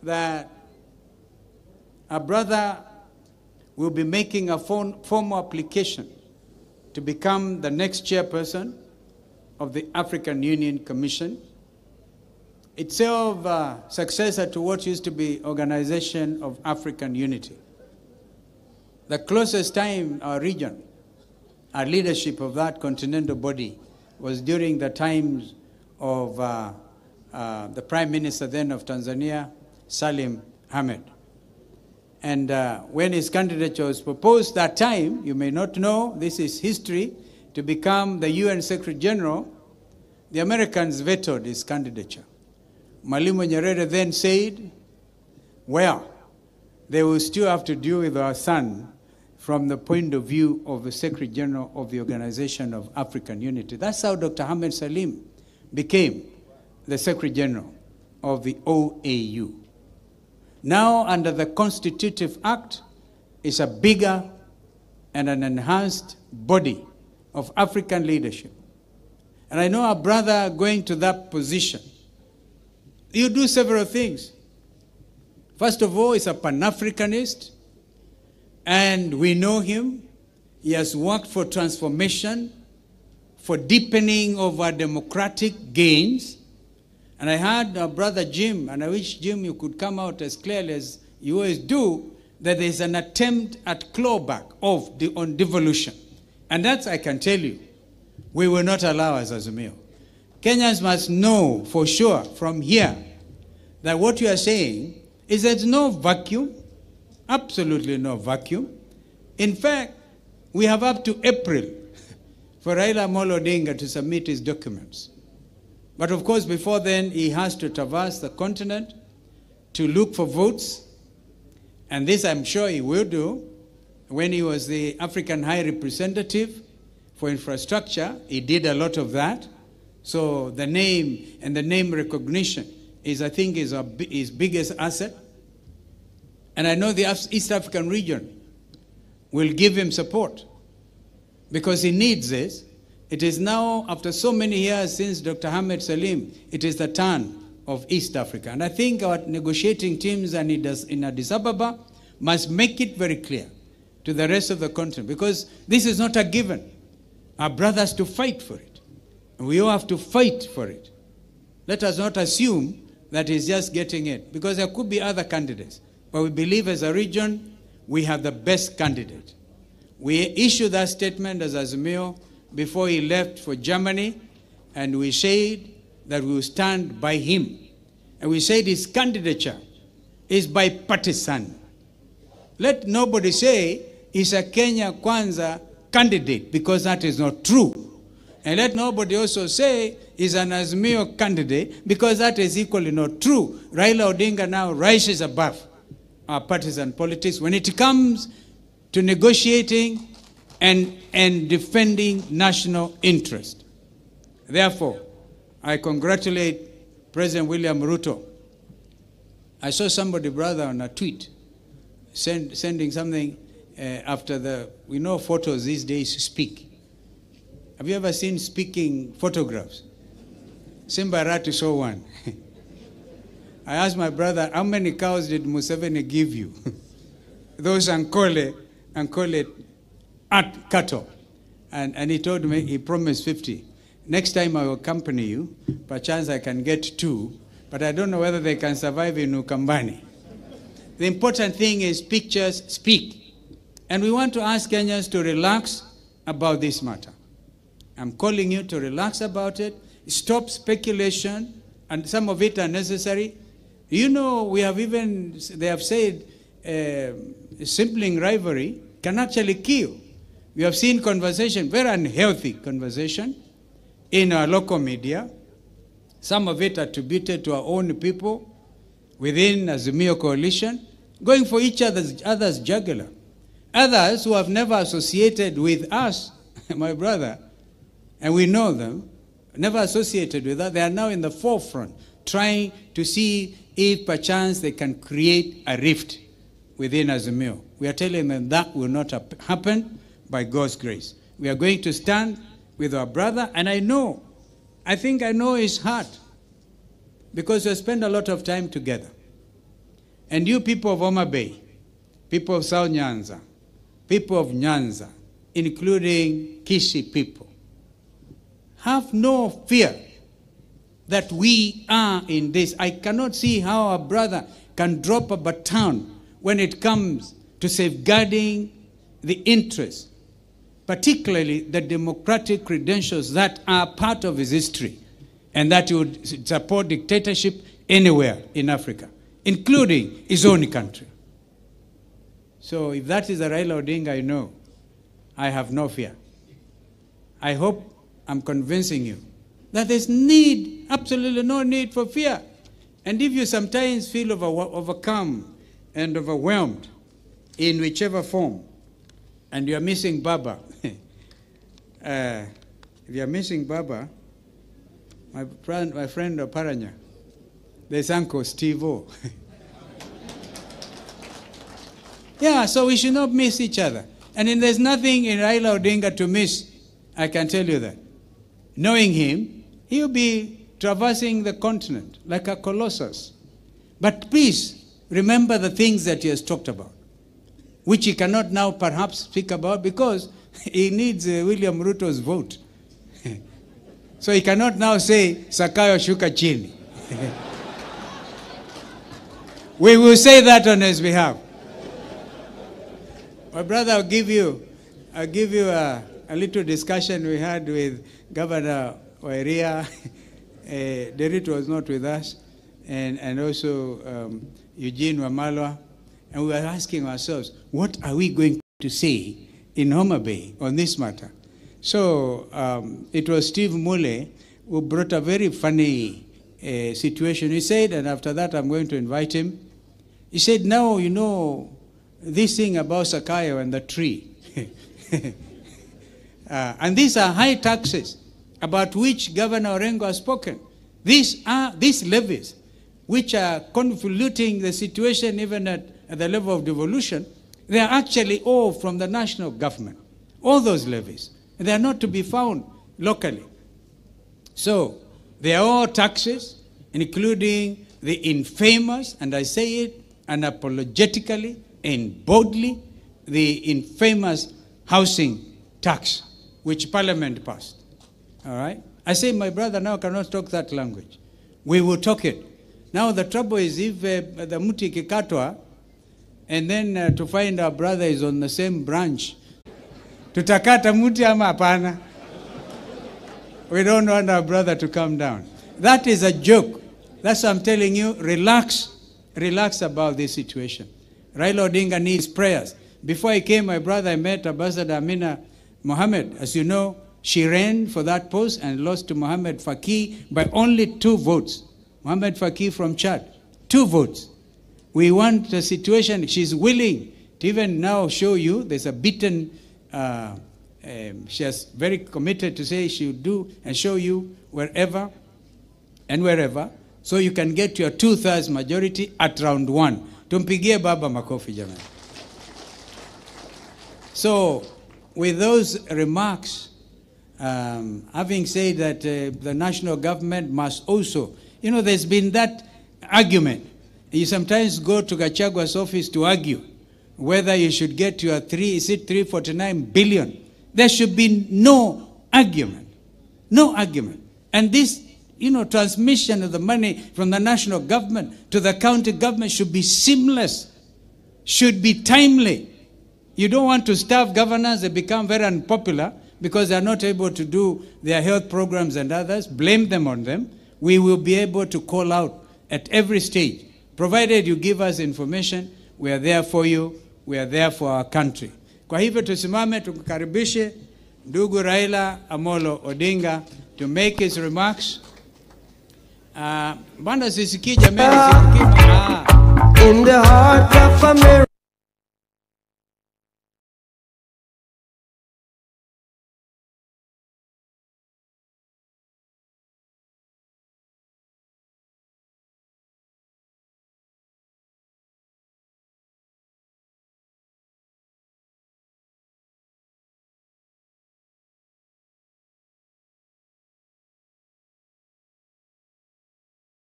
that our brother will be making a formal application to become the next chairperson of the African Union Commission, itself a successor to what used to be Organization of African Unity. The closest time our region, our leadership of that continental body, was during the times of the Prime Minister then of Tanzania, Salim Ahmed. And when his candidature was proposed that time, you may not know, this is history, to become the UN Secretary General, the Americans vetoed his candidature. Mwalimu Nyerere then said, well, they will still have to deal with our son from the point of view of the Secretary General of the Organization of African Unity. That's how Dr. Ahmed Salim became the Secretary General of the OAU. Now, under the Constitutive Act, is a bigger and an enhanced body of African leadership. And I know our brother going to that position, you do several things. First of all, he's a Pan-Africanist, and we know him. He has worked for transformation, for deepening of our democratic gains. And I heard our brother Jim, and I wish, Jim, you could come out as clearly as you always do, that there's an attempt at clawback on devolution. And that I can tell you, we will not allow as Azimio. Kenyans must know for sure from here that what you are saying is there's no vacuum, absolutely no vacuum. In fact, we have up to April for Raila Odinga to submit his documents. But of course, before then, he has to traverse the continent to look for votes. And this I'm sure he will do. When he was the African High Representative for Infrastructure, he did a lot of that. So the name and the name recognition is, I think, his biggest asset. And I know the East African region will give him support because he needs this. It is now, after so many years since Dr. Ahmed Salim, it is the turn of East Africa. And I think our negotiating teams in Addis Ababa must make it very clear to the rest of the continent, because this is not a given. Our brothers to fight for it. And we all have to fight for it. Let us not assume that he's just getting it, because there could be other candidates. But we believe as a region, we have the best candidate. We issued that statement as Azimio before he left for Germany, and we said that we will stand by him. And we said his candidature is bipartisan. Let nobody say he's a Kenya Kwanza candidate, because that is not true. And let nobody also say he's an Azimio candidate, because that is equally not true. Raila Odinga now rises above our partisan politics when it comes to negotiating and defending national interest. Therefore, I congratulate President William Ruto. I saw somebody, brother, on a tweet, sending something after we know photos these days speak. Have you ever seen speaking photographs? Simba Arati saw one. I asked my brother, how many cows did Museveni give you? Those Ankole cattle. And he told me, he promised 50. Next time I will accompany you. Perchance I can get 2, but I don't know whether they can survive in Ukambani. The important thing is pictures speak. And we want to ask Kenyans to relax about this matter. I'm calling you to relax about it. Stop speculation, and some of it are necessary. You know, they have said, sibling rivalry can actually kill. We have seen conversation, very unhealthy conversation, in our local media. Some of it attributed to our own people within Azimio coalition, going for each other's jugular. Others who have never associated with us, my brother, and we know them, never associated with us, they are now in the forefront, trying to see if perchance they can create a rift within Azimio. We are telling them that will not happen by God's grace. We are going to stand with our brother, and I think I know his heart, because we spend a lot of time together. And you people of Homa Bay, people of South Nyanza, people of Nyanza, including Kisii people, have no fear that we are in this. I cannot see how a brother can drop a baton when it comes to safeguarding the interests, particularly the democratic credentials that are part of his history, and that he would support dictatorship anywhere in Africa, including his own country. So if that is a Raila Odinga, I know I have no fear. I hope I'm convincing you that there's need, absolutely no need for fear. And if you sometimes feel overcome and overwhelmed in whichever form, and you're missing Baba, if you're missing Baba, my friend Paranya, there's Uncle Steve-O. Yeah, so we should not miss each other. And then there's nothing in Raila Odinga to miss, I can tell you that. Knowing him, he'll be traversing the continent like a colossus. But please, remember the things that he has talked about, which he cannot now perhaps speak about because he needs William Ruto's vote. So he cannot now say, Sakayo shuka chini. We will say that on his behalf. My brother, I'll give you a little discussion we had with Governor Wairia. Derito was not with us, and also Eugene Wamalwa. And we were asking ourselves, what are we going to say in Homa Bay on this matter? So it was Steve Mule who brought a very funny situation. He said, and after that I'm going to invite him, he said, now you know this thing about Sakayo and the tree. And these are high taxes about which Governor Orengo has spoken. These levies, which are convoluting the situation even at the level of devolution, they are actually all from the national government. All those levies. They are not to be found locally. So they are all taxes, including the infamous, and I say it unapologetically and boldly, the infamous housing tax, which Parliament passed. All right? I say my brother now cannot talk that language. We will talk it. Now the trouble is if the muti kikatwa, and then to find our brother is on the same branch, tutakata muti ama apana. We don't want our brother to come down. That is a joke. That's what I'm telling you. Relax. Relax about this situation. Raila Odinga needs prayers. Before I came, my brother, I met Ambassador Amina Mohammed. As you know, she ran for that post and lost to Mohammed Faki by only 2 votes. Mohammed Faki from Chad, 2 votes. We want a situation, she's willing to even now show you, there's a beaten, she has very committed to say she will do and show you wherever and wherever, so you can get your 2/3 majority at round 1. Tumpigie baba makofi jamani. So, with those remarks, having said that the national government must also, you know, there's been that argument. You sometimes go to Gachagua's office to argue whether you should get your 349 billion. There should be no argument. No argument. And this, you know, transmission of the money from the national government to the county government should be seamless, should be timely. You don't want to starve governors. They become very unpopular because they are not able to do their health programs and others. Blame them on them. We will be able to call out at every stage. Provided you give us information, we are there for you. We are there for our country. Kwa hivyo tusimame tukukaribishe ndugu Raila Amolo Odinga to make his remarks. Banda sisikii jameni, sisikii. In the heart of America.